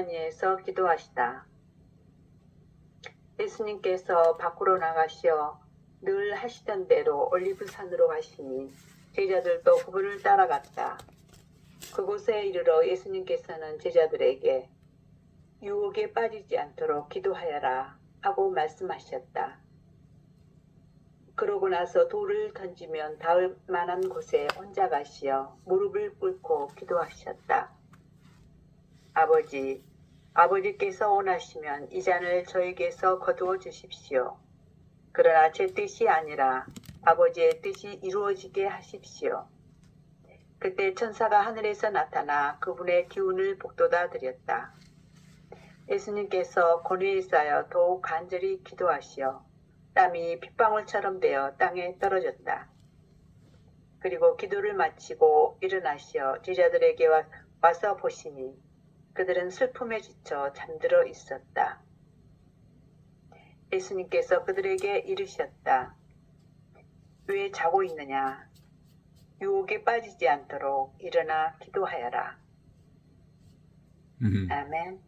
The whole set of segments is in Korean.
겟세마니에서 기도하시다. 예수님께서 밖으로 나가시어 늘 하시던 대로 올리브산으로 가시니 제자들도 그분을 따라갔다. 그곳에 이르러 예수님께서는 제자들에게 유혹에 빠지지 않도록 기도하여라 하고 말씀하셨다. 그러고 나서 돌을 던지면 닿을 만한 곳에 혼자 가시어 무릎을 꿇고 기도하셨다. 아버지께서 원하시면 이 잔을 저에게서 거두어 주십시오. 그러나 제 뜻이 아니라 아버지의 뜻이 이루어지게 하십시오. 그때 천사가 하늘에서 나타나 그분의 기운을 북돋아 드렸다. 예수님께서 고뇌에 쌓여 더욱 간절히 기도하시어 땀이 핏방울처럼 되어 땅에 떨어졌다. 그리고 기도를 마치고 일어나시어 제자들에게 와서 보시니 그들은 슬픔에 지쳐 잠들어 있었다. 예수님께서 그들에게 이르셨다. 왜 자고 있느냐? 유혹에 빠지지 않도록 일어나 기도하여라. 아멘.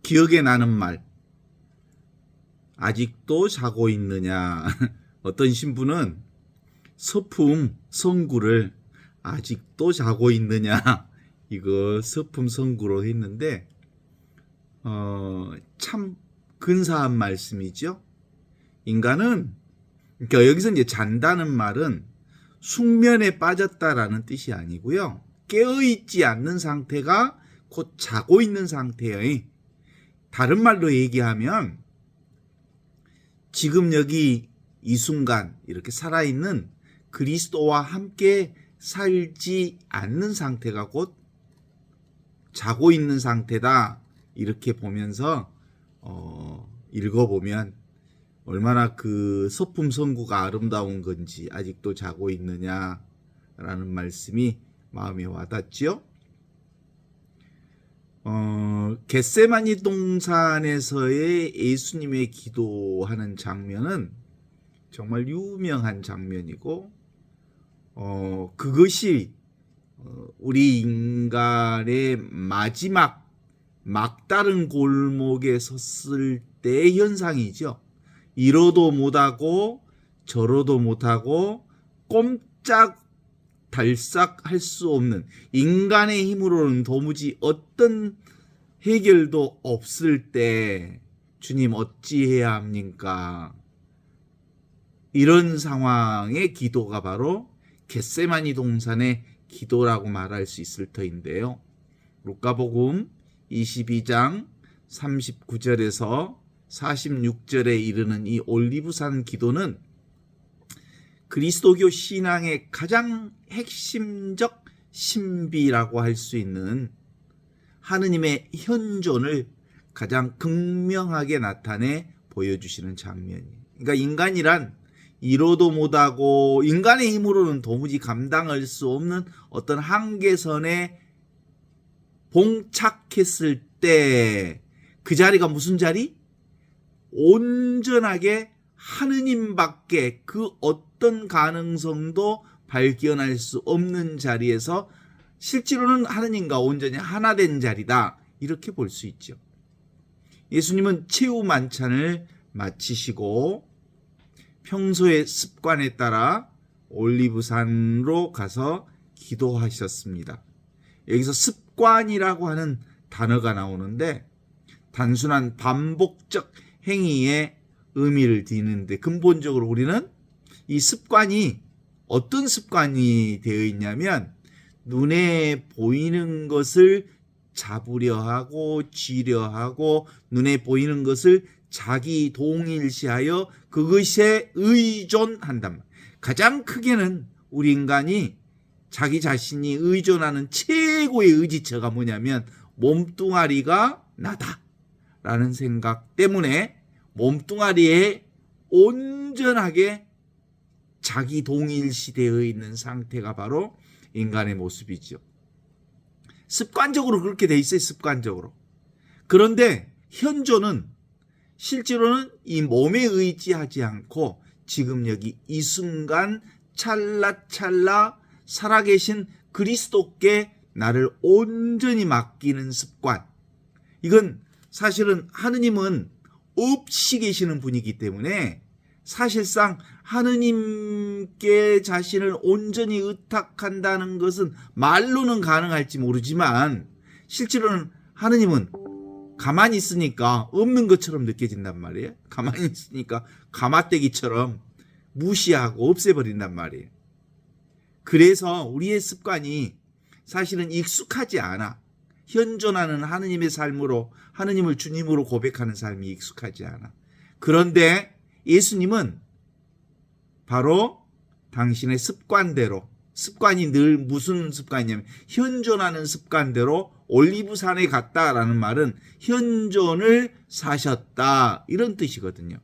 기억에 나는 말. 아직도 자고 있느냐. 어떤 신부는 서품 성구를 아직도 자고 있느냐, 이거 서품 성구로 했는데 참 근사한 말씀이죠. 인간은, 그러니까 여기서 이제 잔다는 말은 숙면에 빠졌다라는 뜻이 아니고요, 깨어있지 않는 상태가 곧 자고 있는 상태예요. 다른 말로 얘기하면 지금 여기 이 순간 이렇게 살아있는 그리스도와 함께 살지 않는 상태가 곧 자고 있는 상태다, 이렇게 보면서 읽어보면 얼마나 그 서품 성구가 아름다운 건지, 아직도 자고 있느냐라는 말씀이 마음에 와닿지요. 겟세마니 동산에서의 예수님의 기도하는 장면은 정말 유명한 장면이고, 그것이 우리 인간의 마지막 막다른 골목에 섰을 때의 현상이죠. 이러도 못하고 저러도 못하고 꼼짝 달싹 할 수 없는, 인간의 힘으로는 도무지 어떤 해결도 없을 때 주님 어찌해야 합니까? 이런 상황의 기도가 바로 겟세마니 동산의 기도라고 말할 수 있을 터인데요. 루카복음 22장 39절에서 46절에 이르는 이 올리브산 기도는 그리스도교 신앙의 가장 핵심적 신비라고 할 수 있는 하느님의 현존을 가장 극명하게 나타내 보여주시는 장면이에요. 그러니까 인간이란 이로도 못하고 인간의 힘으로는 도무지 감당할 수 없는 어떤 한계선에 봉착했을 때 그 자리가 무슨 자리? 온전하게 하느님밖에 그 어떤 가능성도 발견할 수 없는 자리에서 실제로는 하느님과 온전히 하나 된 자리다, 이렇게 볼 수 있죠. 예수님은 최후 만찬을 마치시고 평소의 습관에 따라 올리브산으로 가서 기도하셨습니다. 여기서 습관이라고 하는 단어가 나오는데 단순한 반복적 행위의 의미를 띠는데, 근본적으로 우리는 이 습관이 어떤 습관이 되어 있냐면 눈에 보이는 것을 잡으려 하고 쥐려 하고 눈에 보이는 것을 자기 동일시하여 그것에 의존한단 말이에요. 가장 크게는 우리 인간이 자기 자신이 의존하는 최고의 의지처가 뭐냐면 몸뚱아리가 나다 라는 생각 때문에 몸뚱아리에 온전하게 자기 동일시되어 있는 상태가 바로 인간의 모습이죠. 습관적으로 그렇게 돼 있어요. 습관적으로. 그런데 현존은 실제로는 이 몸에 의지하지 않고 지금 여기 이 순간 찰나찰나 살아계신 그리스도께 나를 온전히 맡기는 습관. 이건 사실은 하느님은 없이 계시는 분이기 때문에 사실상 하느님께 자신을 온전히 의탁한다는 것은 말로는 가능할지 모르지만 실제로는 하느님은 가만히 있으니까 없는 것처럼 느껴진단 말이에요. 가만히 있으니까 가마떼기처럼 무시하고 없애버린단 말이에요. 그래서 우리의 습관이 사실은 익숙하지 않아. 현존하는 하느님의 삶으로 하느님을 주님으로 고백하는 삶이 익숙하지 않아. 그런데 예수님은 바로 당신의 습관대로, 습관이 늘 무슨 습관이냐면 현존하는 습관대로 올리브산에 갔다라는 말은 현존을 사셨다 이런 뜻이거든요.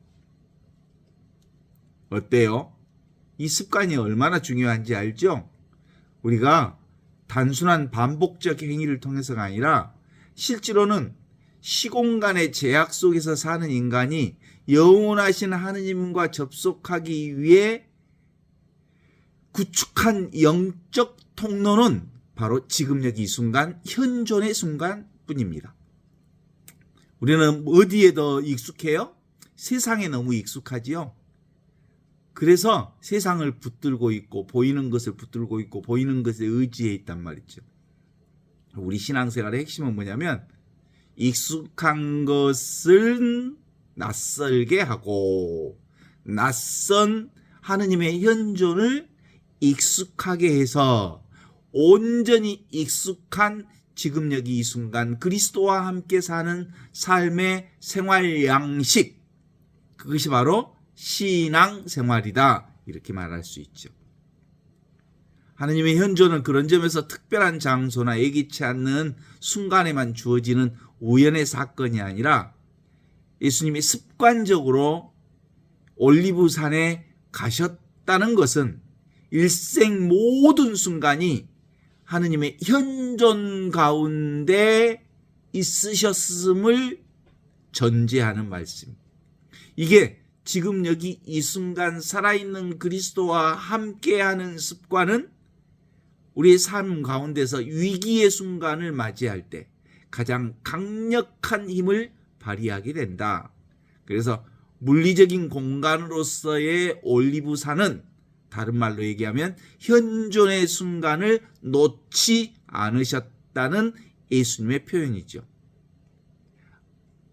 어때요? 이 습관이 얼마나 중요한지 알죠? 우리가 단순한 반복적 행위를 통해서가 아니라 실제로는 시공간의 제약 속에서 사는 인간이 영원하신 하느님과 접속하기 위해 구축한 영적 통로는 바로 지금 여기 이 순간 현존의 순간뿐입니다. 우리는 어디에 더 익숙해요? 세상에 너무 익숙하지요. 그래서 세상을 붙들고 있고 보이는 것을 붙들고 있고 보이는 것에 의지해 있단 말이죠. 우리 신앙생활의 핵심은 뭐냐면 익숙한 것을 낯설게 하고 낯선 하느님의 현존을 익숙하게 해서 온전히 익숙한 지금 여기 이 순간 그리스도와 함께 사는 삶의 생활 양식, 그것이 바로 신앙 생활이다 이렇게 말할 수 있죠. 하느님의 현존은 그런 점에서 특별한 장소나 예기치 않는 순간에만 주어지는 우연의 사건이 아니라 예수님이 습관적으로 올리브산에 가셨다는 것은 일생 모든 순간이 하느님의 현존 가운데 있으셨음을 전제하는 말씀. 이게 지금 여기 이 순간 살아있는 그리스도와 함께하는 습관은 우리의 삶 가운데서 위기의 순간을 맞이할 때 가장 강력한 힘을 발휘하게 된다. 그래서 물리적인 공간으로서의 올리브산은 다른 말로 얘기하면 현존의 순간을 놓지 않으셨다는 예수님의 표현이죠.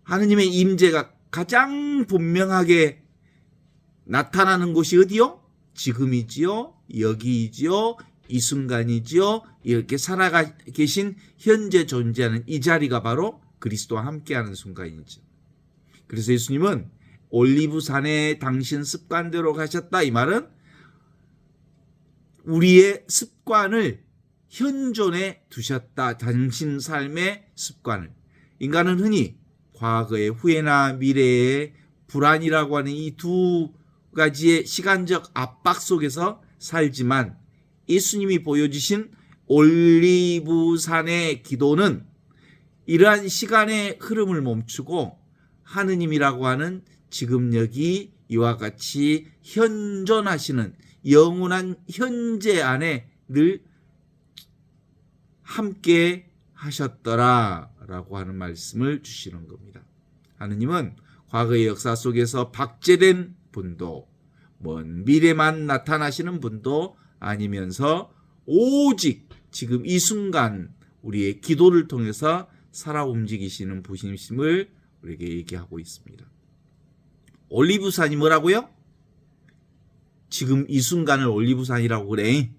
하느님의 임재가 가장 분명하게 나타나는 곳이 어디요? 지금이지요, 여기이지요, 이 순간이지요. 이렇게 살아가 계신 현재 존재하는 이 자리가 바로 그리스도와 함께하는 순간이죠. 그래서 예수님은 올리브산에 당신 습관대로 가셨다 이 말은 우리의 습관을 현존에 두셨다. 당신 삶의 습관을. 인간은 흔히 과거의 후회나 미래의 불안이라고 하는 이 두 가지의 시간적 압박 속에서 살지만 예수님이 보여주신 올리브산의 기도는 이러한 시간의 흐름을 멈추고 하느님이라고 하는 지금 여기 이와 같이 현존하시는 영원한 현재 안에 늘 함께 하셨더라라고 하는 말씀을 주시는 겁니다. 하느님은 과거의 역사 속에서 박제된 분도 먼 미래만 나타나시는 분도 아니면서 오직 지금 이 순간 우리의 기도를 통해서 살아 움직이시는 분이심을 우리에게 얘기하고 있습니다. 올리브산이 뭐라고요? 지금 이 순간을 올리브산이라고 그래.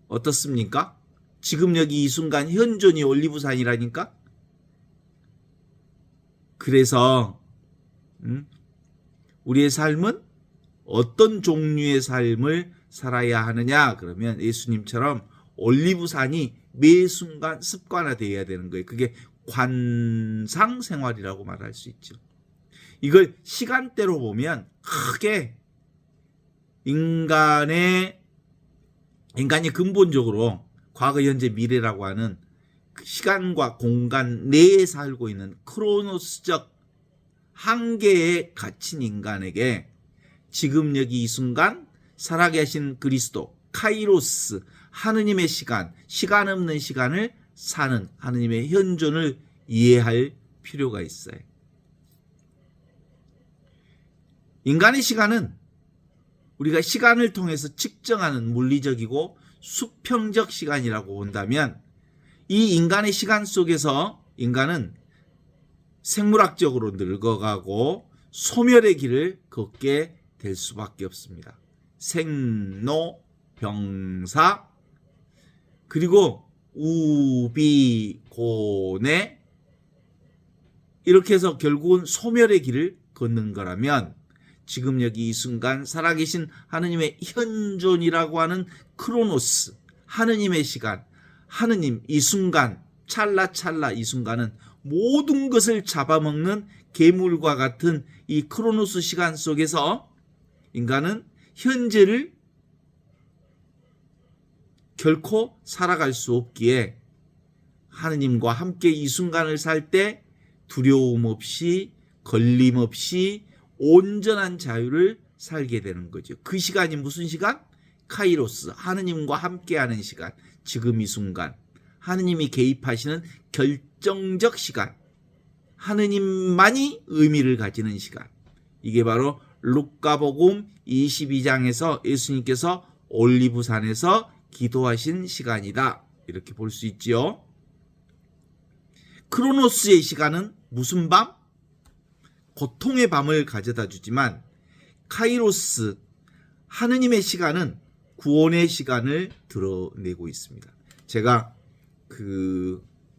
어떻습니까? 지금 여기 이 순간 현존이 올리브산이라니까? 그래서 우리의 삶은 어떤 종류의 삶을 살아야 하느냐? 그러면 예수님처럼 올리브산이 매 순간 습관화되어야 되는 거예요. 그게 관상 생활이라고 말할 수 있죠. 이걸 시간대로 보면 크게 인간이 근본적으로 과거, 현재, 미래라고 하는 시간과 공간 내에 살고 있는 크로노스적 한계에 갇힌 인간에게 지금 여기 이 순간 살아계신 그리스도, 카이로스, 하느님의 시간, 시간 없는 시간을 사는 하느님의 현존을 이해할 필요가 있어요. 인간의 시간은 우리가 시간을 통해서 측정하는 물리적이고 수평적 시간이라고 본다면, 이 인간의 시간 속에서 인간은 생물학적으로 늙어가고 소멸의 길을 걷게 될 수밖에 없습니다. 생로병사, 그리고 우비고내, 이렇게 해서 결국은 소멸의 길을 걷는 거라면, 지금 여기 이 순간 살아계신 하느님의 현존이라고 하는 크로노스, 하느님의 시간, 하느님 이 순간, 찰나찰나 이 순간은 모든 것을 잡아먹는 괴물과 같은 이 크로노스 시간 속에서 인간은 현재를 결코 살아갈 수 없기에, 하느님과 함께 이 순간을 살 때 두려움 없이 걸림 없이 온전한 자유를 살게 되는 거죠. 그 시간이 무슨 시간? 카이로스, 하느님과 함께하는 시간, 지금 이 순간 하느님이 개입하시는 결정적 시간, 하느님만이 의미를 가지는 시간. 이게 바로 루카복음 22장에서 예수님께서 올리브산에서 기도하신 시간이다, 이렇게 볼 수 있지요. 크로노스의 시간은 무슨 밤? 고통의 밤을 가져다 주지만, 카이로스, 하느님의 시간은 구원의 시간을 드러내고 있습니다. 제가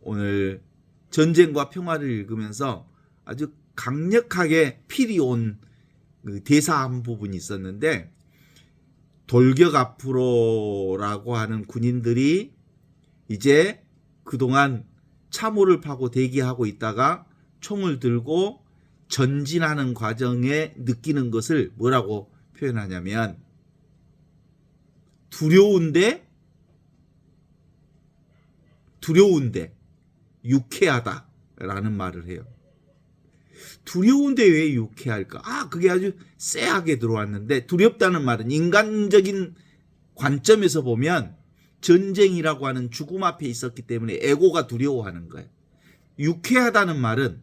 오늘 전쟁과 평화를 읽으면서 아주 강력하게 필이 온 대사 한 부분이 있었는데, 돌격 앞으로라고 하는 군인들이 이제 그동안 참호를 파고 대기하고 있다가 총을 들고 전진하는 과정에 느끼는 것을 뭐라고 표현하냐면, 두려운데 유쾌하다라는 말을 해요. 두려운데 왜 유쾌할까? 그게 아주 쎄하게 들어왔는데, 두렵다는 말은 인간적인 관점에서 보면 전쟁이라고 하는 죽음 앞에 있었기 때문에 에고가 두려워하는 거예요. 유쾌하다는 말은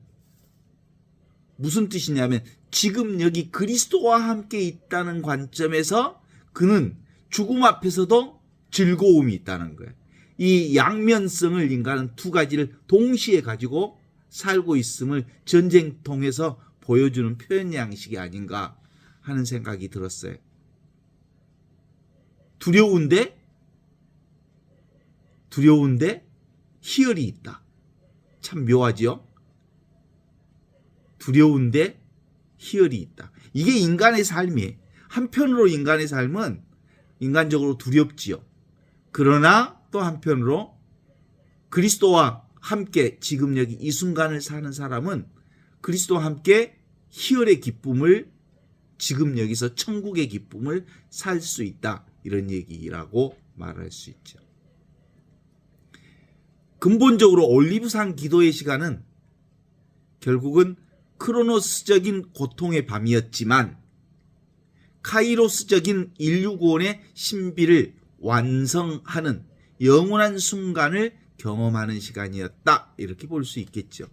무슨 뜻이냐면, 지금 여기 그리스도와 함께 있다는 관점에서 그는 죽음 앞에서도 즐거움이 있다는 거예요. 이 양면성을 인간은 두 가지를 동시에 가지고 살고 있음을 전쟁 통해서 보여주는 표현 양식이 아닌가 하는 생각이 들었어요. 두려운데 희열이 있다. 참 묘하지요? 두려운데 희열이 있다. 이게 인간의 삶이에요. 한편으로 인간의 삶은 인간적으로 두렵지요. 그러나 또 한편으로 그리스도와 함께 지금 여기 이 순간을 사는 사람은 그리스도와 함께 희열의 기쁨을, 지금 여기서 천국의 기쁨을 살 수 있다, 이런 얘기라고 말할 수 있죠. 근본적으로 올리브산 기도의 시간은 결국은 크로노스적인 고통의 밤이었지만 카이로스적인 인류 구원의 신비를 완성하는 영원한 순간을 경험하는 시간이었다, 이렇게 볼 수 있겠죠.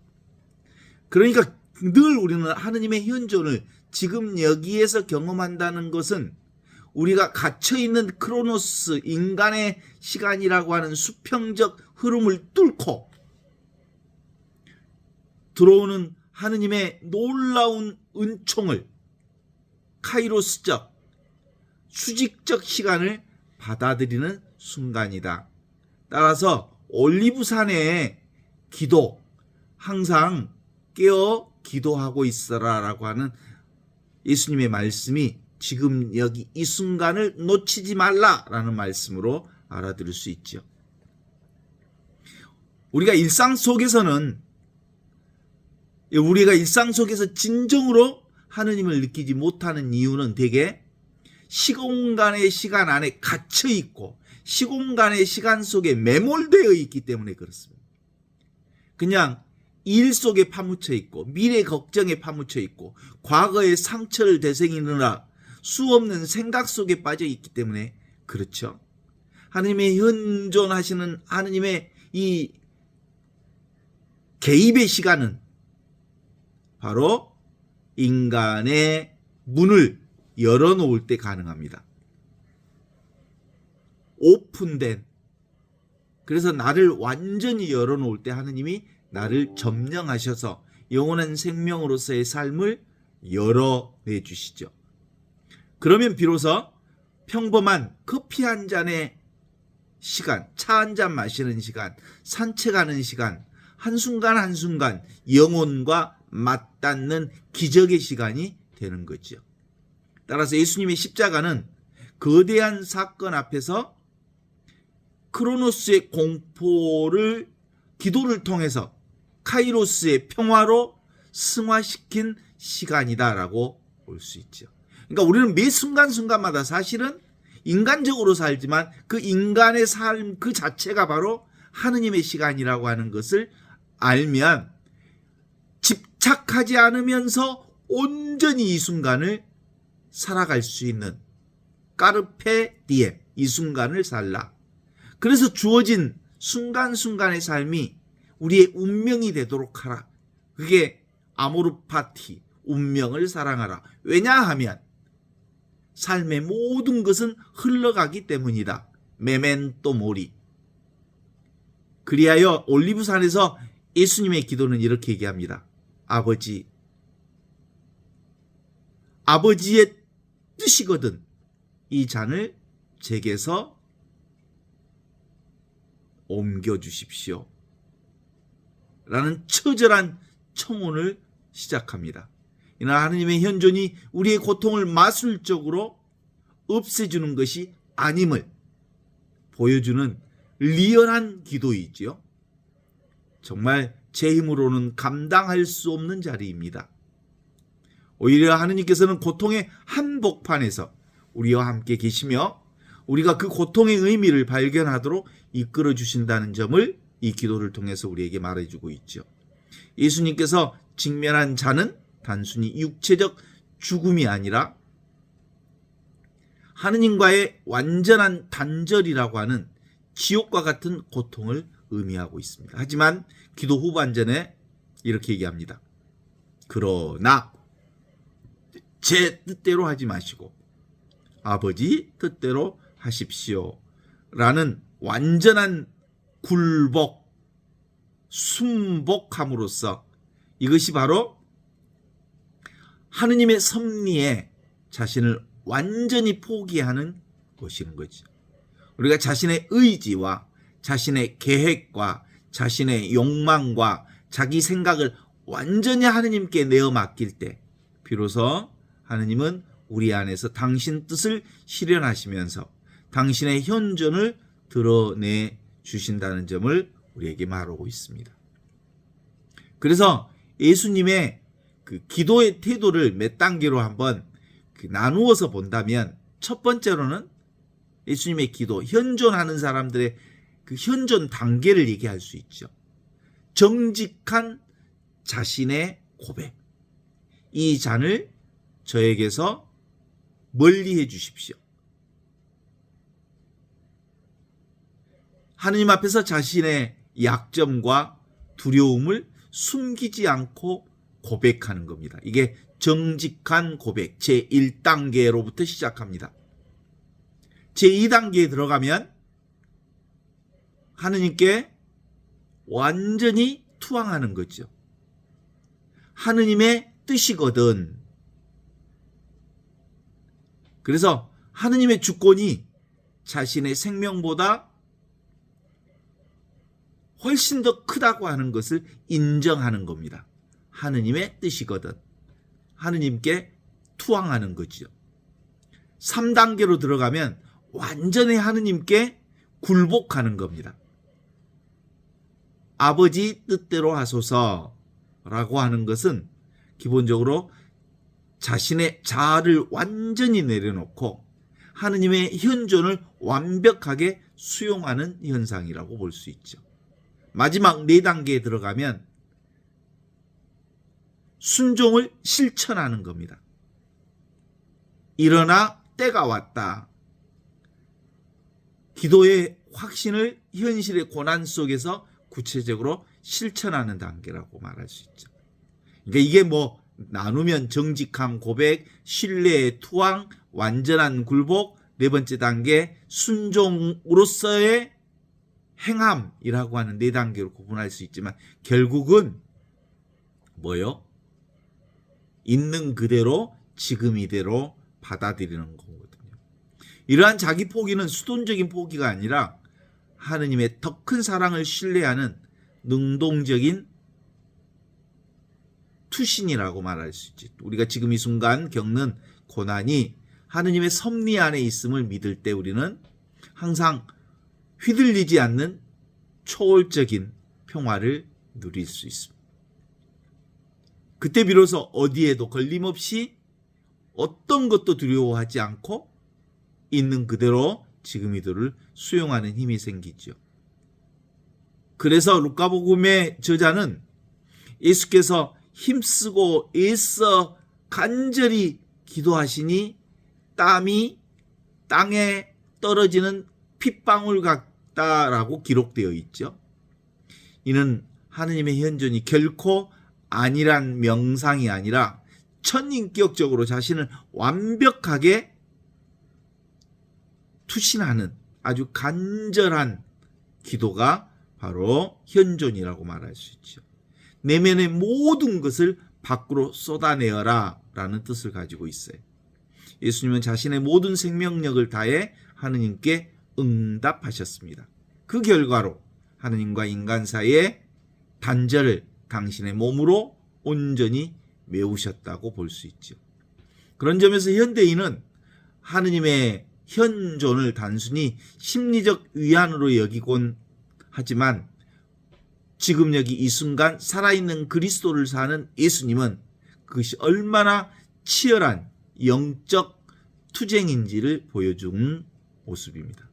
그러니까 늘 우리는 하느님의 현존을 지금 여기에서 경험한다는 것은 우리가 갇혀있는 크로노스, 인간의 시간이라고 하는 수평적 흐름을 뚫고 들어오는 하느님의 놀라운 은총을, 카이로스적, 수직적 시간을 받아들이는 순간이다. 따라서 올리브산의 기도, 항상 깨어 기도하고 있어라 라고 하는 예수님의 말씀이 지금 여기 이 순간을 놓치지 말라라는 말씀으로 알아들을 수 있죠. 우리가 일상 속에서 진정으로 하느님을 느끼지 못하는 이유는 대개 시공간의 시간 안에 갇혀 있고 시공간의 시간 속에 매몰되어 있기 때문에 그렇습니다. 그냥 일 속에 파묻혀 있고 미래 걱정에 파묻혀 있고 과거의 상처를 되새기느라 수없는 생각 속에 빠져 있기 때문에 그렇죠. 하느님의 현존하시는 하느님의 이 개입의 시간은 바로 인간의 문을 열어놓을 때 가능합니다. 오픈된, 그래서 나를 완전히 열어놓을 때 하느님이 나를 점령하셔서 영원한 생명으로서의 삶을 열어내 주시죠. 그러면 비로소 평범한 커피 한 잔의 시간, 차 한 잔 마시는 시간, 산책하는 시간, 한순간 한순간 영혼과 맞닿는 기적의 시간이 되는 거죠. 따라서 예수님의 십자가는 거대한 사건 앞에서 크로노스의 공포를 기도를 통해서 카이로스의 평화로 승화시킨 시간이다라고 볼 수 있죠. 그러니까 우리는 매 순간순간마다 사실은 인간적으로 살지만 그 인간의 삶 그 자체가 바로 하느님의 시간이라고 하는 것을 알면 집착하지 않으면서 온전히 이 순간을 살아갈 수 있는 까르페 디엠, 이 순간을 살라. 그래서 주어진 순간순간의 삶이 우리의 운명이 되도록 하라. 그게 아모르파티, 운명을 사랑하라. 왜냐하면 삶의 모든 것은 흘러가기 때문이다. 메멘토 모리. 그리하여 올리브산에서 예수님의 기도는 이렇게 얘기합니다. 아버지의 뜻이거든 이 잔을 제게서 옮겨주십시오. 라는 처절한 청혼을 시작합니다. 이날 하느님의 현존이 우리의 고통을 마술적으로 없애주는 것이 아님을 보여주는 리얼한 기도이지요. 정말 제 힘으로는 감당할 수 없는 자리입니다. 오히려 하느님께서는 고통의 한복판에서 우리와 함께 계시며 우리가 그 고통의 의미를 발견하도록 이끌어 주신다는 점을 이 기도를 통해서 우리에게 말해주고 있죠. 예수님께서 직면한 자는 단순히 육체적 죽음이 아니라 하느님과의 완전한 단절이라고 하는 지옥과 같은 고통을 의미하고 있습니다. 하지만 기도 후반전에 이렇게 얘기합니다. 그러나 제 뜻대로 하지 마시고 아버지 뜻대로 하십시오. 라는 완전한 굴복, 순복함으로써 이것이 바로 하느님의 섭리에 자신을 완전히 포기하는 것인 거죠. 우리가 자신의 의지와 자신의 계획과 자신의 욕망과 자기 생각을 완전히 하느님께 내어 맡길 때 비로소 하느님은 우리 안에서 당신 뜻을 실현하시면서 당신의 현존을 드러내 주신다는 점을 우리에게 말하고 있습니다. 그래서 예수님의 그 기도의 태도를 몇 단계로 한번 나누어서 본다면 첫 번째로는 예수님의 기도, 현존하는 사람들의 그 현존 단계를 얘기할 수 있죠. 정직한 자신의 고백. 이 잔을 저에게서 멀리 해 주십시오. 하느님 앞에서 자신의 약점과 두려움을 숨기지 않고 고백하는 겁니다. 이게 정직한 고백 제1단계로부터 시작합니다. 제2단계에 들어가면 하느님께 완전히 투항하는 거죠. 하느님의 뜻이거든. 그래서 하느님의 주권이 자신의 생명보다 훨씬 더 크다고 하는 것을 인정하는 겁니다. 하느님의 뜻이거든. 하느님께 투항하는 거죠. 3단계로 들어가면 완전히 하느님께 굴복하는 겁니다. 아버지 뜻대로 하소서라고 하는 것은 기본적으로 자신의 자아를 완전히 내려놓고 하느님의 현존을 완벽하게 수용하는 현상이라고 볼 수 있죠. 마지막 4단계에 들어가면 순종을 실천하는 겁니다. 일어나 때가 왔다. 기도의 확신을 현실의 고난 속에서 구체적으로 실천하는 단계라고 말할 수 있죠. 그러니까 이게 뭐 나누면 정직함, 고백, 신뢰의 투항, 완전한 굴복, 네 번째 단계 순종으로서의 행함이라고 하는 네 단계로 구분할 수 있지만 결국은 뭐요? 있는 그대로 지금 이대로 받아들이는 거거든요. 이러한 자기 포기는 수동적인 포기가 아니라 하느님의 더 큰 사랑을 신뢰하는 능동적인 투신이라고 말할 수 있지. 우리가 지금 이 순간 겪는 고난이 하느님의 섭리 안에 있음을 믿을 때 우리는 항상 휘둘리지 않는 초월적인 평화를 누릴 수 있습니다. 그때 비로소 어디에도 걸림없이 어떤 것도 두려워하지 않고 있는 그대로 지금 이들을 수용하는 힘이 생기죠. 그래서 루카복음의 저자는 예수께서 힘쓰고 애써 간절히 기도하시니 땀이 땅에 떨어지는 핏방울 같다라고 기록되어 있죠. 이는 하느님의 현존이 결코 아니란 명상이 아니라 천인격적으로 자신을 완벽하게 투신하는 아주 간절한 기도가 바로 현존이라고 말할 수 있죠. 내면의 모든 것을 밖으로 쏟아내어라 라는 뜻을 가지고 있어요. 예수님은 자신의 모든 생명력을 다해 하느님께 응답하셨습니다. 그 결과로 하느님과 인간 사이의 단절을 당신의 몸으로 온전히 메우셨다고 볼 수 있죠. 그런 점에서 현대인은 하느님의 현존을 단순히 심리적 위안으로 여기곤 하지만 지금 여기 이 순간 살아있는 그리스도를 사는 예수님은 그것이 얼마나 치열한 영적 투쟁인지를 보여준 모습입니다.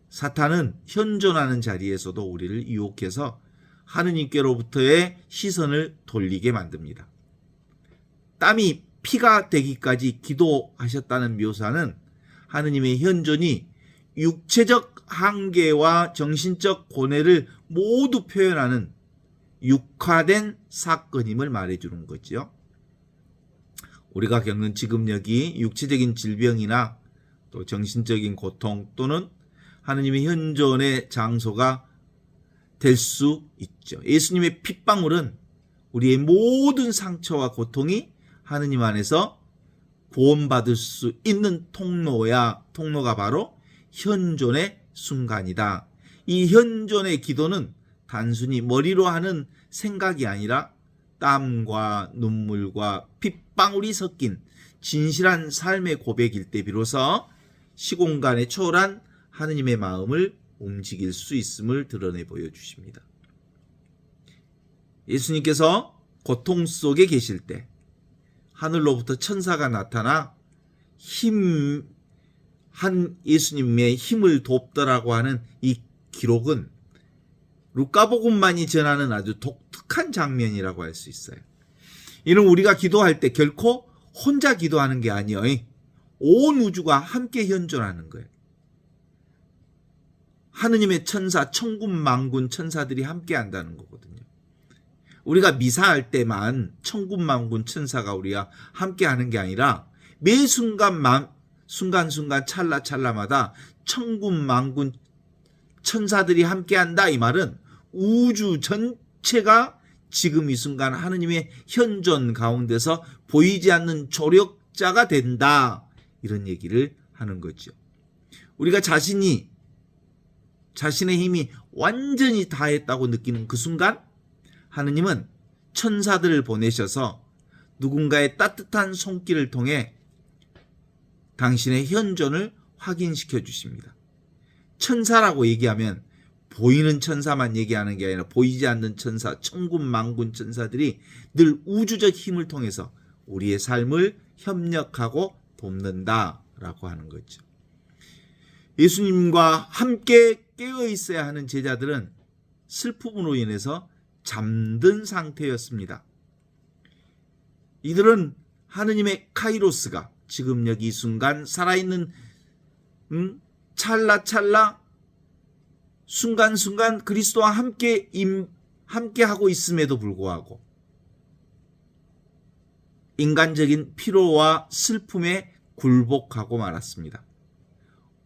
사탄은 현존하는 자리에서도 우리를 유혹해서 하느님께로부터의 시선을 돌리게 만듭니다. 땀이 피가 되기까지 기도하셨다는 묘사는 하느님의 현존이 육체적 한계와 정신적 고뇌를 모두 표현하는 육화된 사건임을 말해주는 거죠. 우리가 겪는 지금 여기 육체적인 질병이나 또 정신적인 고통 또는 하느님의 현존의 장소가 될 수 있죠. 예수님의 핏방울은 우리의 모든 상처와 고통이 하느님 안에서 구원받을 수 있는 통로가 바로 현존의 순간이다. 이 현존의 기도는 단순히 머리로 하는 생각이 아니라 땀과 눈물과 핏방울이 섞인 진실한 삶의 고백일 때 비로소 시공간에 초월한 하느님의 마음을 움직일 수 있음을 드러내 보여주십니다. 예수님께서 고통 속에 계실 때 하늘로부터 천사가 나타나 한 예수님의 힘을 돕더라고 하는 이 기록은 루카복음만이 전하는 아주 독특한 장면이라고 할 수 있어요. 이는 우리가 기도할 때 결코 혼자 기도하는 게 아니에요. 온 우주가 함께 현존하는 거예요. 하느님의 천사, 천군 만군 천사들이 함께 한다는 거거든요. 우리가 미사할 때만 천군 만군 천사가 우리가 함께 하는 게 아니라 매 순간순간 찰나찰나마다 천군 만군 천사들이 함께 한다. 이 말은 우주 전체가 지금 이 순간 하느님의 현존 가운데서 보이지 않는 조력자가 된다. 이런 얘기를 하는 거죠. 우리가 자신의 힘이 완전히 다했다고 느끼는 그 순간 하느님은 천사들을 보내셔서 누군가의 따뜻한 손길을 통해 당신의 현존을 확인시켜 주십니다. 천사라고 얘기하면 보이는 천사만 얘기하는 게 아니라 보이지 않는 천사, 천군 만군 천사들이 늘 우주적 힘을 통해서 우리의 삶을 협력하고 돕는다라고 하는 거죠. 예수님과 함께 깨어 있어야 하는 제자들은 슬픔으로 인해서 잠든 상태였습니다. 이들은 하느님의 카이로스가 지금 여기 이 순간 살아있는 찰나찰나 순간순간 그리스도와 함께 하고 있음에도 불구하고 인간적인 피로와 슬픔에 굴복하고 말았습니다.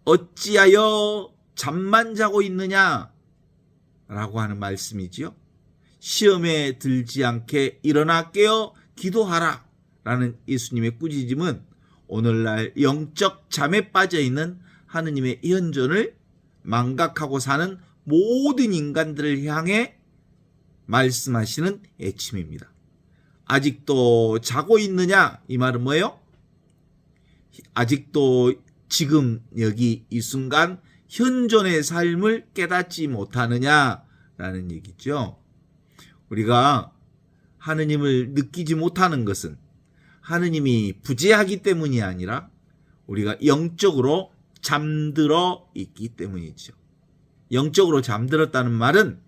어찌하여 잠만 자고 있느냐? 라고 하는 말씀이지요. 시험에 들지 않게 일어나 깨어 기도하라 라는 예수님의 꾸짖음은 오늘날 영적 잠에 빠져있는 하느님의 현존을 망각하고 사는 모든 인간들을 향해 말씀하시는 애침입니다. 아직도 자고 있느냐? 이 말은 뭐예요? 아직도 지금 여기 이 순간 현존의 삶을 깨닫지 못하느냐라는 얘기죠. 우리가 하느님을 느끼지 못하는 것은 하느님이 부재하기 때문이 아니라 우리가 영적으로 잠들어 있기 때문이죠. 영적으로 잠들었다는 말은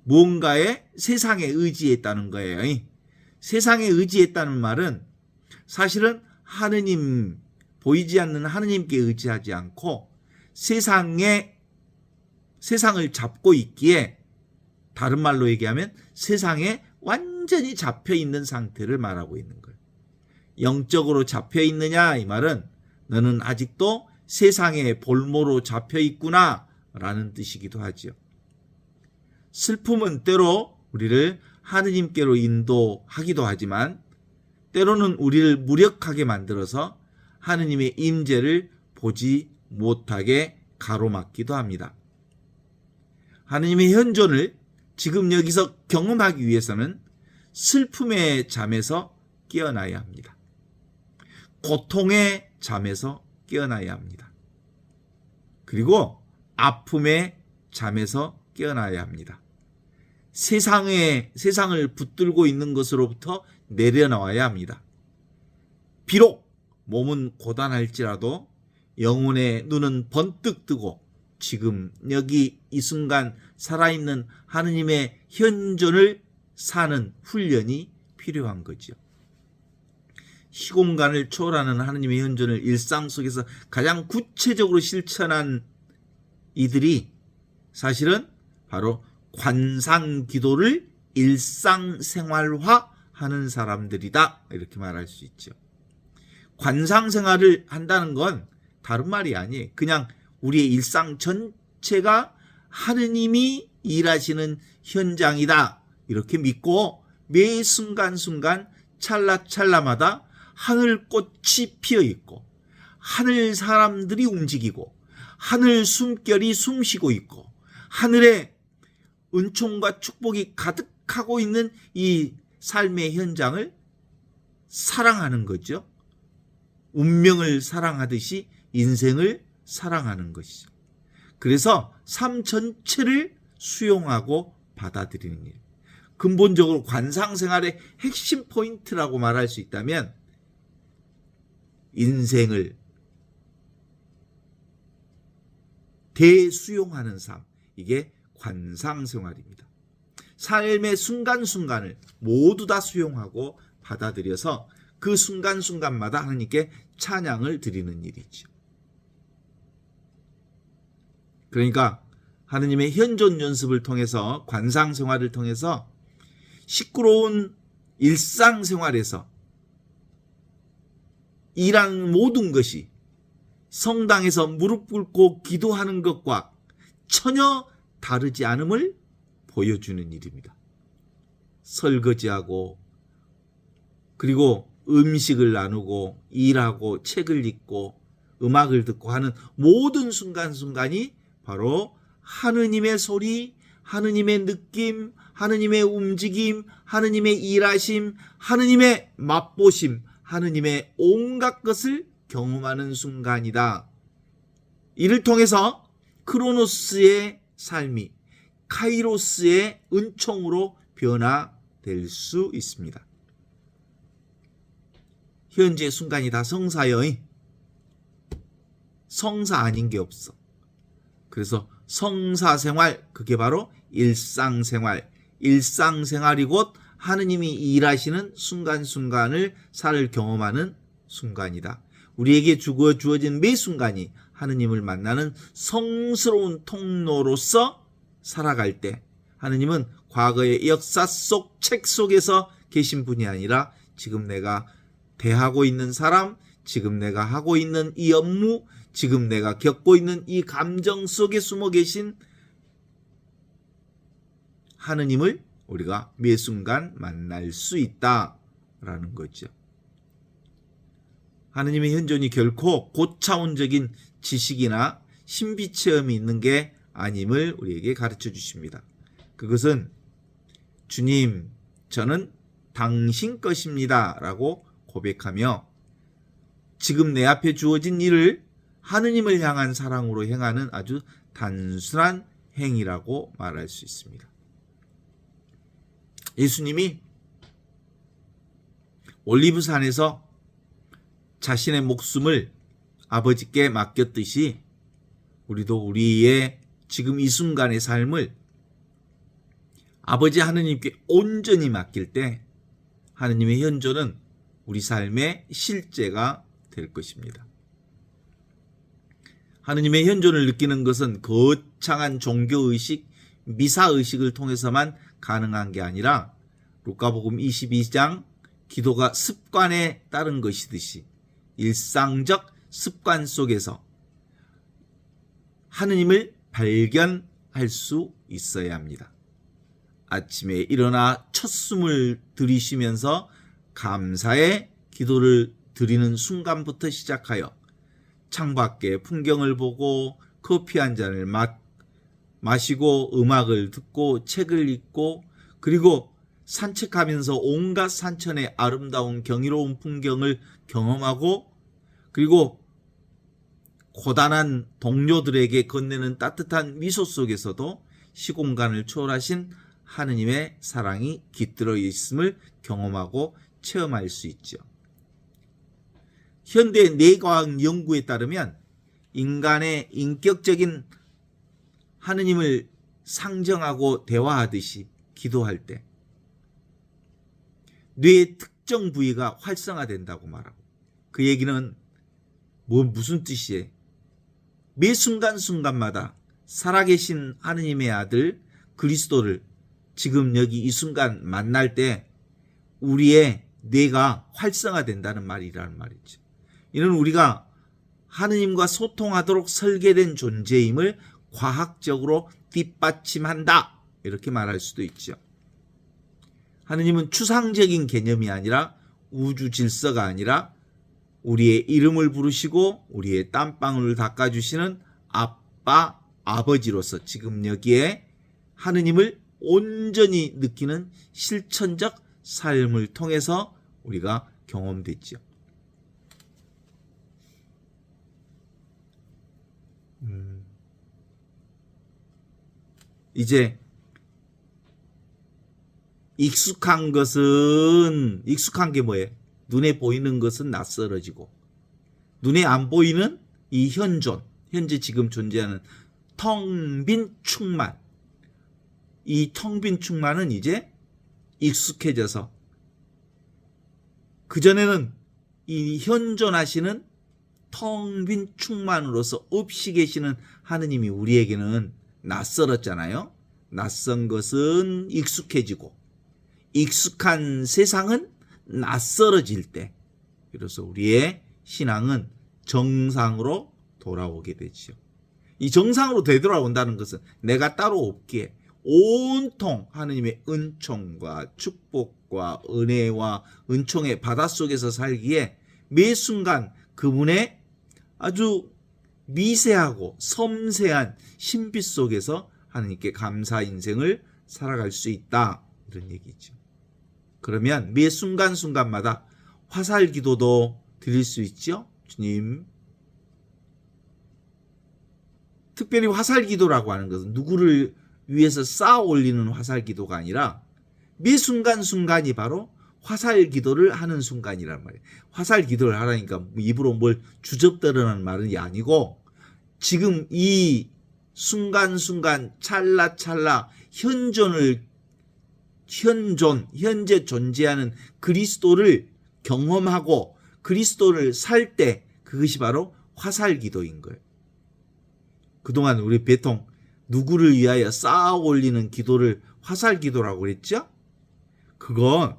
무언가에 세상에 의지했다는 거예요. 세상에 의지했다는 말은 사실은 하느님, 보이지 않는 하느님께 의지하지 않고 세상을 잡고 있기에, 다른 말로 얘기하면 세상에 완전히 잡혀 있는 상태를 말하고 있는 거예요. 영적으로 잡혀 있느냐? 이 말은 너는 아직도 세상의 볼모로 잡혀 있구나 라는 뜻이기도 하죠. 슬픔은 때로 우리를 하느님께로 인도하기도 하지만 때로는 우리를 무력하게 만들어서 하느님의 임재를 보지 못하게 가로막기도 합니다. 하느님의 현존을 지금 여기서 경험하기 위해서는 슬픔의 잠에서 깨어나야 합니다. 고통의 잠에서 깨어나야 합니다. 그리고 아픔의 잠에서 깨어나야 합니다. 세상을 붙들고 있는 것으로부터 내려나와야 합니다. 비록 몸은 고단할지라도 영혼의 눈은 번뜩 뜨고 지금 여기 이 순간 살아있는 하느님의 현존을 사는 훈련이 필요한 거죠. 시공간을 초월하는 하느님의 현존을 일상 속에서 가장 구체적으로 실천한 이들이 사실은 바로 관상기도를 일상생활화하는 사람들이다, 이렇게 말할 수 있죠. 관상생활을 한다는 건 다른 말이 아니에요. 그냥 우리의 일상 전체가 하느님이 일하시는 현장이다, 이렇게 믿고 매 순간순간 찰나찰나마다 하늘꽃이 피어있고 하늘 사람들이 움직이고 하늘 숨결이 숨쉬고 있고 하늘에 은총과 축복이 가득하고 있는 이 삶의 현장을 사랑하는 거죠. 운명을 사랑하듯이 인생을 사랑하는 것이죠. 그래서 삶 전체를 수용하고 받아들이는 일. 근본적으로 관상생활의 핵심 포인트라고 말할 수 있다면 인생을 대수용하는 삶, 이게 관상생활입니다. 삶의 순간순간을 모두 다 수용하고 받아들여서 그 순간순간마다 하나님께 찬양을 드리는 일이죠. 그러니까 하느님의 현존 연습을 통해서, 관상생활을 통해서 시끄러운 일상생활에서 일하는 모든 것이 성당에서 무릎 꿇고 기도하는 것과 전혀 다르지 않음을 보여주는 일입니다. 설거지하고 그리고 음식을 나누고 일하고 책을 읽고 음악을 듣고 하는 모든 순간순간이 바로 하느님의 소리, 하느님의 느낌, 하느님의 움직임, 하느님의 일하심, 하느님의 맛보심, 하느님의 온갖 것을 경험하는 순간이다. 이를 통해서 크로노스의 삶이 카이로스의 은총으로 변화될 수 있습니다. 현재 순간이 다 성사여. 성사 아닌 게 없어. 그래서 성사생활, 그게 바로 일상생활. 일상생활이 곧 하느님이 일하시는 순간순간을 살 경험하는 순간이다. 우리에게 주어진 매 순간이 하느님을 만나는 성스러운 통로로서 살아갈 때 하느님은 과거의 역사 속 책 속에서 계신 분이 아니라 지금 내가 대하고 있는 사람, 지금 내가 하고 있는 이 업무, 지금 내가 겪고 있는 이 감정 속에 숨어 계신 하느님을 우리가 매 순간 만날 수 있다라는 거죠. 하느님의 현존이 결코 고차원적인 지식이나 신비 체험이 있는 게 아님을 우리에게 가르쳐 주십니다. 그것은 주님, 저는 당신 것입니다 라고 고백하며 지금 내 앞에 주어진 일을 하느님을 향한 사랑으로 행하는 아주 단순한 행위라고 말할 수 있습니다. 예수님이 올리브산에서 자신의 목숨을 아버지께 맡겼듯이 우리도 우리의 지금 이 순간의 삶을 아버지 하느님께 온전히 맡길 때 하느님의 현존은 우리 삶의 실제가 될 것입니다. 하느님의 현존을 느끼는 것은 거창한 종교의식, 미사의식을 통해서만 가능한 게 아니라 루카복음 22장 기도가 습관에 따른 것이듯이 일상적 습관 속에서 하느님을 발견할 수 있어야 합니다. 아침에 일어나 첫 숨을 들이쉬면서 감사의 기도를 드리는 순간부터 시작하여 창밖의 풍경을 보고 커피 한 잔을 마시고 음악을 듣고 책을 읽고 그리고 산책하면서 온갖 산천의 아름다운 경이로운 풍경을 경험하고 그리고 고단한 동료들에게 건네는 따뜻한 미소 속에서도 시공간을 초월하신 하느님의 사랑이 깃들어 있음을 경험하고 체험할 수 있죠. 현대 뇌과학 연구에 따르면 인간의 인격적인 하느님을 상정하고 대화하듯이 기도할 때 뇌의 특정 부위가 활성화된다고 말하고 그 얘기는 무슨 뜻이에요? 매 순간순간마다 살아계신 하느님의 아들 그리스도를 지금 여기 이 순간 만날 때 우리의 뇌가 활성화된다는 말이라는 말이죠. 이는 우리가 하느님과 소통하도록 설계된 존재임을 과학적으로 뒷받침한다 이렇게 말할 수도 있죠. 하느님은 추상적인 개념이 아니라 우주 질서가 아니라 우리의 이름을 부르시고 우리의 땀방울을 닦아주시는 아빠, 아버지로서 지금 여기에 하느님을 온전히 느끼는 실천적 삶을 통해서 우리가 경험됐죠. 이제 익숙한 게 뭐예요? 눈에 보이는 것은 낯설어지고 눈에 안 보이는 이 현존, 현재 지금 존재하는 텅 빈 충만, 이 텅 빈 충만은 이제 익숙해져서 그전에는 이 현존하시는 텅 빈 충만으로서 없이 계시는 하느님이 우리에게는 낯설었잖아요. 낯선 것은 익숙해지고 익숙한 세상은 낯설어질 때 그래서 우리의 신앙은 정상으로 돌아오게 되죠. 이 정상으로 되돌아온다는 것은 내가 따로 없기에 온통 하느님의 은총과 축복과 은혜와 은총의 바닷속에서 살기에 매 순간 그분의 아주 미세하고 섬세한 신비 속에서 하느님께 감사 인생을 살아갈 수 있다 이런 얘기죠. 그러면 매 순간순간마다 화살 기도도 드릴 수 있죠. 주님, 특별히 화살 기도라고 하는 것은 누구를 위해서 쌓아 올리는 화살 기도가 아니라 매 순간순간이 바로 화살 기도를 하는 순간이란 말이에요. 화살 기도를 하라니까 입으로 뭘 주접들으라는 말은 아니고 지금 이 순간순간 찰나찰나 현재 존재하는 그리스도를 경험하고 그리스도를 살 때 그것이 바로 화살 기도인 거예요. 그동안 우리 보통 누구를 위하여 쌓아 올리는 기도를 화살 기도라고 그랬죠? 그건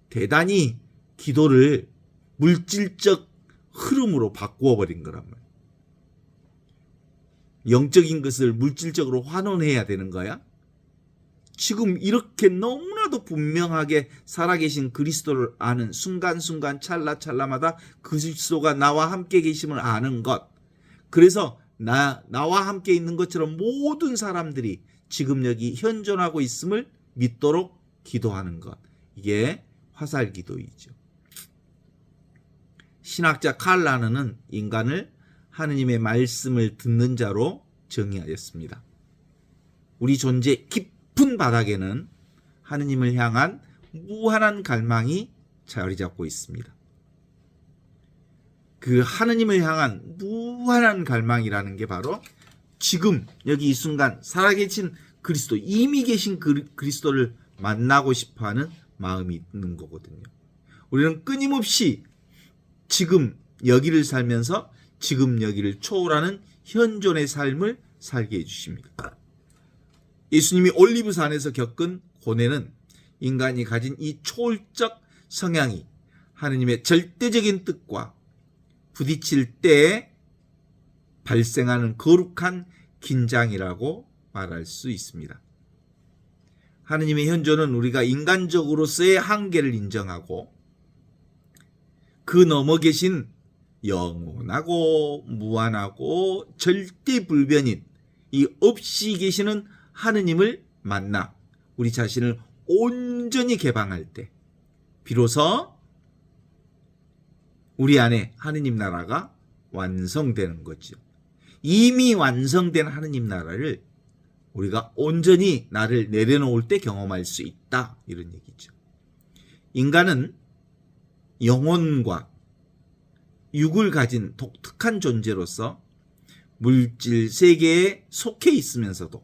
대단히 기도를 물질적 흐름으로 바꾸어 버린 거란 말이에요. 영적인 것을 물질적으로 환원해야 되는 거야? 지금 이렇게 너무나도 분명하게 살아계신 그리스도를 아는 순간순간 찰나찰나마다 그리스도가 나와 함께 계심을 아는 것. 그래서 나와 함께 있는 것처럼 모든 사람들이 지금 여기 현존하고 있음을 믿도록 기도하는 것. 이게 화살 기도이죠. 신학자 칼 라너는 인간을 하느님의 말씀을 듣는 자로 정의하였습니다. 우리 존재 깊은 바닥에는 하느님을 향한 무한한 갈망이 자리 잡고 있습니다. 그 하느님을 향한 무한한 갈망이라는 게 바로 지금 여기 이 순간 살아계신 그리스도, 이미 계신 그리스도를 만나고 싶어하는 마음이 있는 거거든요. 우리는 끊임없이 지금 여기를 살면서 지금 여기를 초월하는 현존의 삶을 살게 해주십니다. 예수님이 올리브산에서 겪은 고뇌는 인간이 가진 이 초월적 성향이 하느님의 절대적인 뜻과 부딪힐 때 발생하는 거룩한 긴장이라고 말할 수 있습니다. 하느님의 현존은 우리가 인간적으로서의 한계를 인정하고 그 넘어 계신 영원하고 무한하고 절대불변인 이 없이 계시는 하느님을 만나 우리 자신을 온전히 개방할 때 비로소 우리 안에 하느님 나라가 완성되는 거죠. 이미 완성된 하느님 나라를 우리가 온전히 나를 내려놓을 때 경험할 수 있다. 이런 얘기죠. 인간은 영혼과 육을 가진 독특한 존재로서 물질 세계에 속해 있으면서도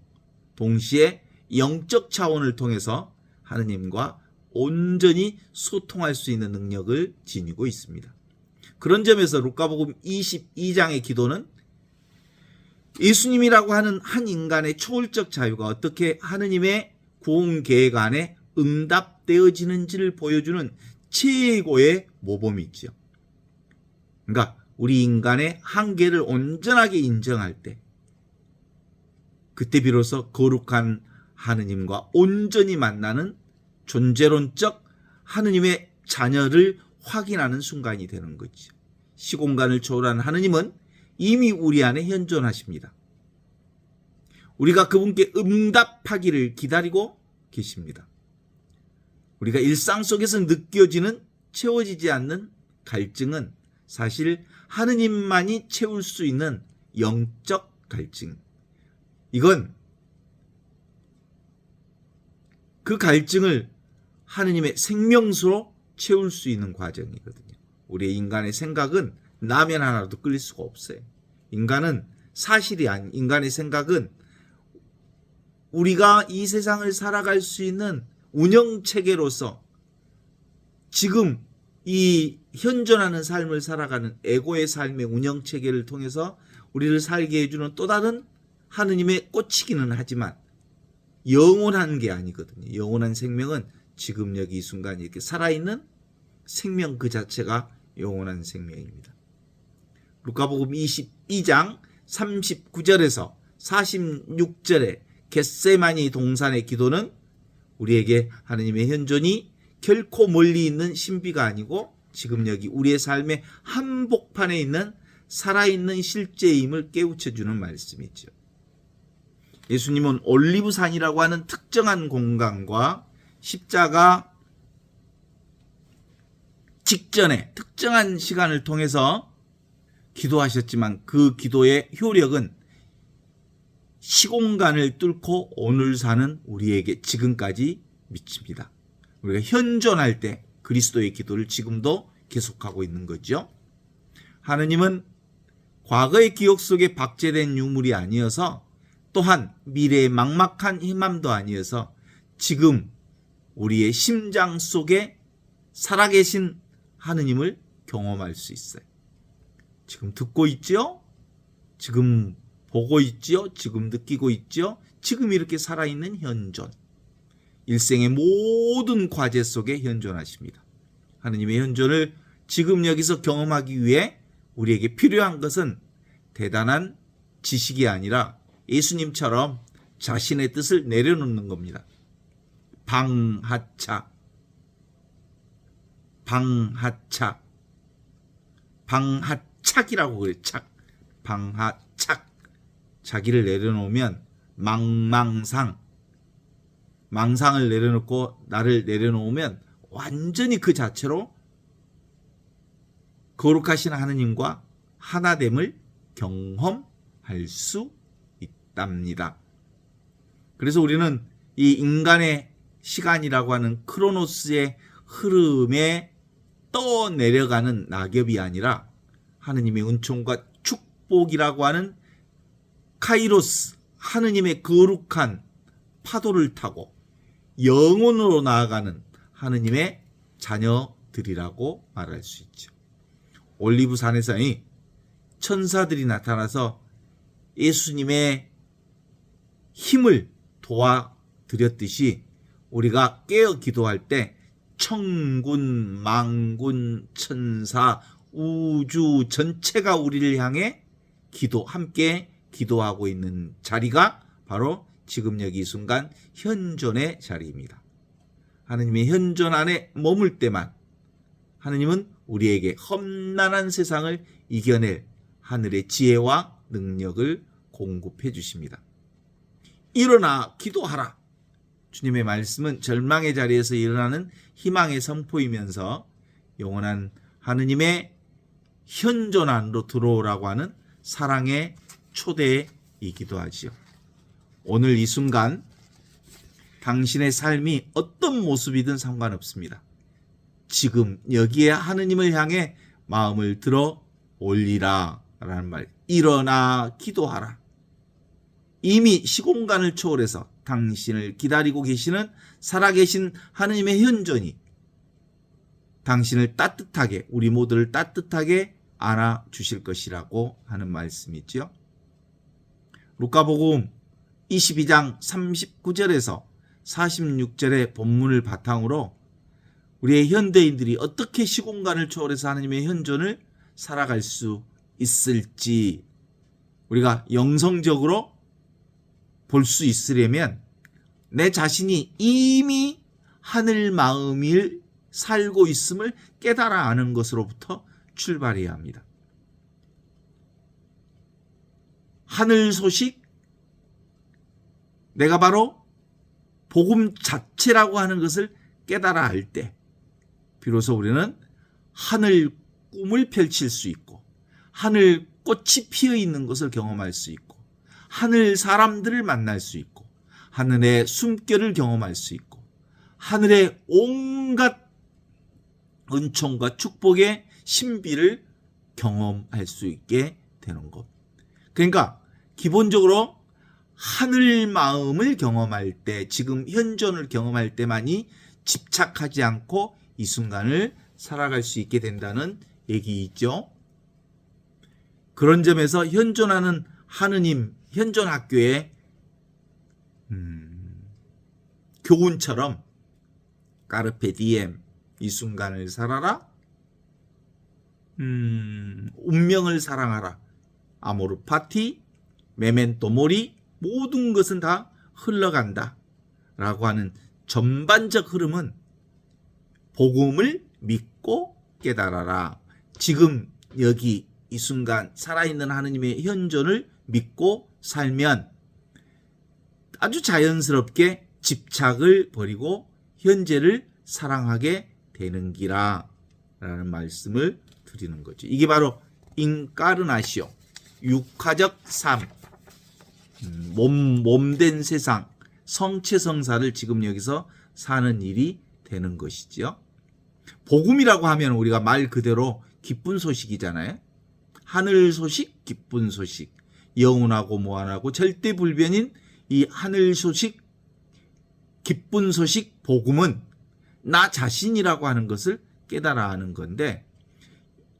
동시에 영적 차원을 통해서 하느님과 온전히 소통할 수 있는 능력을 지니고 있습니다. 그런 점에서 루카복음 22장의 기도는 예수님이라고 하는 한 인간의 초월적 자유가 어떻게 하느님의 구원 계획 안에 응답되어지는지를 보여주는 최고의 모범이 있죠. 그러니까 우리 인간의 한계를 온전하게 인정할 때 그때 비로소 거룩한 하느님과 온전히 만나는 존재론적 하느님의 자녀를 확인하는 순간이 되는 거죠. 시공간을 초월한 하느님은 이미 우리 안에 현존하십니다. 우리가 그분께 응답하기를 기다리고 계십니다. 우리가 일상 속에서 느껴지는 채워지지 않는 갈증은 사실 하느님만이 채울 수 있는 영적 갈증. 이건 그 갈증을 하느님의 생명수로 채울 수 있는 과정이거든요. 우리의 인간의 생각은 라면 하나도 끓일 수가 없어요. 인간은 사실이 아닌 인간의 생각은 우리가 이 세상을 살아갈 수 있는 운영체계로서 지금 이 현존하는 삶을 살아가는 에고의 삶의 운영체계를 통해서 우리를 살게 해주는 또 다른 하느님의 꽃이기는 하지만 영원한 게 아니거든요. 영원한 생명은 지금 여기 이 순간 이렇게 살아있는 생명 그 자체가 영원한 생명입니다. 루카복음 22장 39절에서 46절의 겟세마니 동산의 기도는 우리에게 하느님의 현존이 결코 멀리 있는 신비가 아니고 지금 여기 우리의 삶의 한복판에 있는 살아있는 실제임을 깨우쳐주는 말씀이죠. 예수님은 올리브산이라고 하는 특정한 공간과 십자가 직전에 특정한 시간을 통해서 기도하셨지만 그 기도의 효력은 시공간을 뚫고 오늘 사는 우리에게 지금까지 미칩니다. 우리가 현존할 때 그리스도의 기도를 지금도 계속하고 있는 거죠. 하느님은 과거의 기억 속에 박제된 유물이 아니어서 또한 미래의 막막한 희망도 아니어서 지금 우리의 심장 속에 살아계신 하느님을 경험할 수 있어요. 지금 듣고 있죠? 지금 보고 있지요. 지금 느끼고 있지요. 지금 이렇게 살아있는 현존. 일생의 모든 과제 속에 현존하십니다. 하느님의 현존을 지금 여기서 경험하기 위해 우리에게 필요한 것은 대단한 지식이 아니라 예수님처럼 자신의 뜻을 내려놓는 겁니다. 방하차, 방하착이라고 그래요. 착, 방하착. 자기를 내려놓으면 망상을 내려놓고 나를 내려놓으면 완전히 그 자체로 거룩하신 하느님과 하나됨을 경험할 수 있답니다. 그래서 우리는 이 인간의 시간이라고 하는 크로노스의 흐름에 떠내려가는 낙엽이 아니라 하느님의 은총과 축복이라고 하는 카이로스, 하느님의 거룩한 파도를 타고 영혼으로 나아가는 하느님의 자녀들이라고 말할 수 있죠. 올리브산에서 천사들이 나타나서 예수님의 힘을 도와드렸듯이 우리가 깨어 기도할 때 천군, 만군, 천사, 우주 전체가 우리를 향해 함께 기도하고 있는 자리가 바로 지금 여기 이 순간 현존의 자리입니다. 하느님의 현존 안에 머물 때만 하느님은 우리에게 험난한 세상을 이겨낼 하늘의 지혜와 능력을 공급해 주십니다. 일어나 기도하라. 주님의 말씀은 절망의 자리에서 일어나는 희망의 선포이면서 영원한 하느님의 현존 안으로 들어오라고 하는 사랑의 초대이기도 하지요. 오늘 이 순간 당신의 삶이 어떤 모습이든 상관없습니다. 지금 여기에 하느님을 향해 마음을 들어 올리라 라는 말. 일어나 기도하라. 이미 시공간을 초월해서 당신을 기다리고 계시는 살아계신 하느님의 현존이 당신을 따뜻하게, 우리 모두를 따뜻하게 안아주실 것이라고 하는 말씀이지요. 루카복음 22장 39절에서 46절의 본문을 바탕으로 우리의 현대인들이 어떻게 시공간을 초월해서 하느님의 현존을 살아갈 수 있을지 우리가 영성적으로 볼 수 있으려면 내 자신이 이미 하늘 마음을 살고 있음을 깨달아 아는 것으로부터 출발해야 합니다. 하늘 소식, 내가 바로 복음 자체라고 하는 것을 깨달아 알 때 비로소 우리는 하늘 꿈을 펼칠 수 있고 하늘 꽃이 피어 있는 것을 경험할 수 있고 하늘 사람들을 만날 수 있고 하늘의 숨결을 경험할 수 있고 하늘의 온갖 은총과 축복의 신비를 경험할 수 있게 되는 것. 그러니까 기본적으로 하늘 마음을 경험할 때, 지금 현존을 경험할 때만이 집착하지 않고 이 순간을 살아갈 수 있게 된다는 얘기이죠. 그런 점에서 현존하는 하느님 현존학교의 교훈처럼 까르페 디엠, 이 순간을 살아라, 운명을 사랑하라, 아모르 파티, 메멘토 모리, 모든 것은 다 흘러간다 라고 하는 전반적 흐름은 복음을 믿고 깨달아라. 지금 여기 이 순간 살아있는 하느님의 현존을 믿고 살면 아주 자연스럽게 집착을 버리고 현재를 사랑하게 되는 기라 라는 말씀을 드리는 거죠. 이게 바로 인카르나시오, 육화적 삶, 몸된 세상, 성체성사를 지금 여기서 사는 일이 되는 것이죠. 복음이라고 하면 우리가 말 그대로 기쁜 소식이잖아요. 하늘 소식, 기쁜 소식, 영원하고 무한하고 절대 불변인 이 하늘 소식, 기쁜 소식, 복음은 나 자신이라고 하는 것을 깨달아 하는 건데,